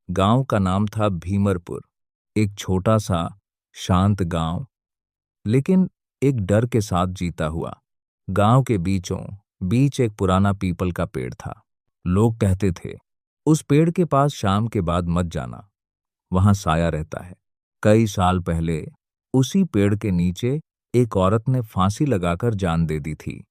गांव का नाम था भीमरपुर। एक छोटा सा शांत गांव, लेकिन एक डर के साथ जीता हुआ। गांव के बीचों बीच एक पुराना पीपल का पेड़ था। लोग कहते थे, उस पेड़ के पास शाम के बाद मत जाना, वहां साया रहता है। कई साल पहले उसी पेड़ के नीचे एक औरत ने फांसी लगाकर जान दे दी थी।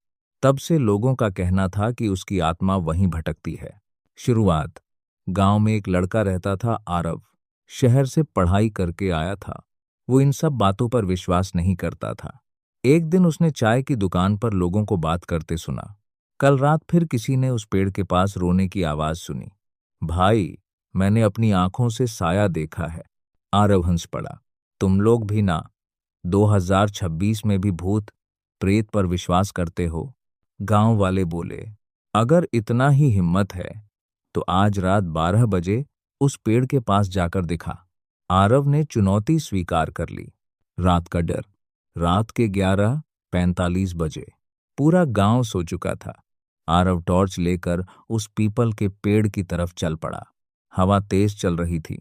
तब से लोगों का कहना था कि उसकी आत्मा वहीं भटकती है। शुरुआत, गांव में एक लड़का रहता था, आरव। शहर से पढ़ाई करके आया था। वो इन सब बातों पर विश्वास नहीं करता था। एक दिन उसने चाय की दुकान पर लोगों को बात करते सुना। कल रात फिर किसी ने उस पेड़ के पास रोने की आवाज सुनी। भाई, मैंने अपनी आंखों से साया देखा है। आरव हंस पड़ा। तुम लोग भी ना 2026 में भी भूत प्रेत पर विश्वास करते हो? गांव वाले बोले, अगर इतना ही हिम्मत है तो आज रात 12 बजे उस पेड़ के पास जाकर दिखा। आरव ने चुनौती स्वीकार कर ली। रात का डर। रात के 11:45 बजे पूरा गांव सो चुका था। आरव टॉर्च लेकर उस पीपल के पेड़ की तरफ चल पड़ा। हवा तेज चल रही थी।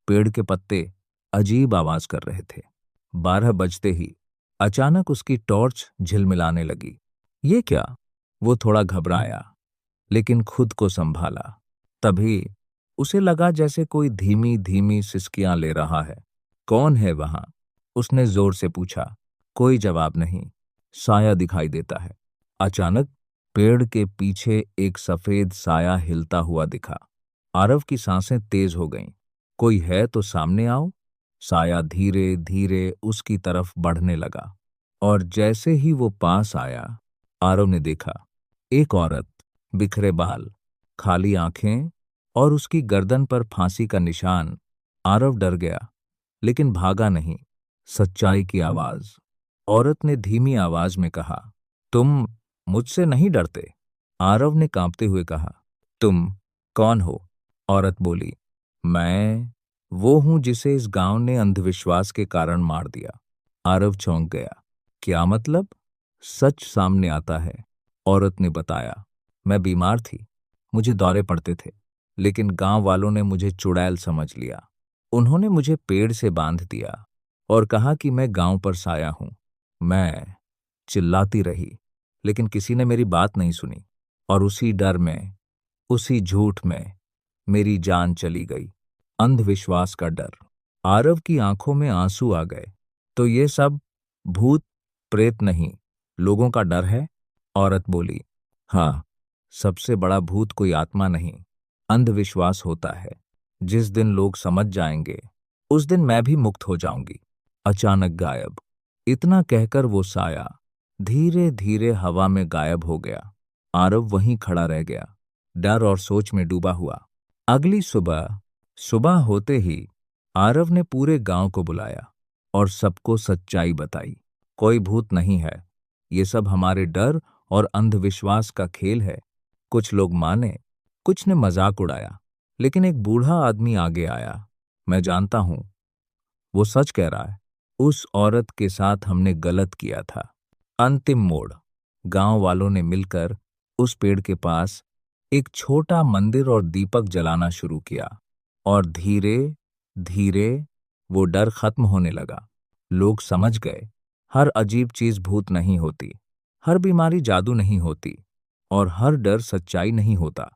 पेड़ के पत्ते अजीब आवाज कर रहे थे। 12 बजते ही अचानक उसकी टॉर्च झिलमिलाने लगी। ये क्या? वो थोड़ा घबराया, लेकिन खुद को संभाला। तभी उसे लगा जैसे कोई धीमी धीमी सिसकियां ले रहा है। कौन है वहां? उसने जोर से पूछा। कोई जवाब नहीं। साया दिखाई देता है। अचानक पेड़ के पीछे एक सफेद साया हिलता हुआ दिखा। आरव की सांसें तेज हो गईं। कोई है तो सामने आओ। साया धीरे धीरे उसकी तरफ बढ़ने लगा, और जैसे ही वो पास आया, आरव ने देखा एक औरत, बिखरे बाल, खाली आंखें और उसकी गर्दन पर फांसी का निशान। आरव डर गया, लेकिन भागा नहीं। सच्चाई की आवाज। औरत ने धीमी आवाज में कहा, तुम मुझसे नहीं डरते? आरव ने कांपते हुए कहा, तुम कौन हो? औरत बोली, मैं वो हूं जिसे इस गांव ने अंधविश्वास के कारण मार दिया। आरव चौंक गया। क्या मतलब? सच सामने आता है। औरत ने बताया, मैं बीमार थी, मुझे दौरे पड़ते थे, लेकिन गांव वालों ने मुझे चुड़ैल समझ लिया। उन्होंने मुझे पेड़ से बांध दिया और कहा कि मैं गांव पर साया हूं। मैं चिल्लाती रही, लेकिन किसी ने मेरी बात नहीं सुनी, और उसी डर में, उसी झूठ में मेरी जान चली गई। अंधविश्वास का डर। आरव की आंखों में आंसू आ गए। तो ये सब भूत प्रेत नहीं, लोगों का डर है? औरत बोली, हाँ, सबसे बड़ा भूत कोई आत्मा नहीं, अंधविश्वास होता है। जिस दिन लोग समझ जाएंगे, उस दिन मैं भी मुक्त हो जाऊंगी। अचानक गायब। इतना कहकर वो साया धीरे धीरे हवा में गायब हो गया। आरव वहीं खड़ा रह गया, डर और सोच में डूबा हुआ। अगली सुबह सुबह होते ही आरव ने पूरे गांव को बुलाया और सबको सच्चाई बताई। कोई भूत नहीं है, ये सब हमारे डर और अंधविश्वास का खेल है। कुछ लोग माने, कुछ ने मजाक उड़ाया, लेकिन एक बूढ़ा आदमी आगे आया। मैं जानता हूं, वो सच कह रहा है। उस औरत के साथ हमने गलत किया था। अंतिम मोड़। गांव वालों ने मिलकर उस पेड़ के पास एक छोटा मंदिर और दीपक जलाना शुरू किया, और धीरे धीरे वो डर खत्म होने लगा। लोग समझ गए, हर अजीब चीज भूत नहीं होती, हर बीमारी जादू नहीं होती, और हर डर सच्चाई नहीं होता।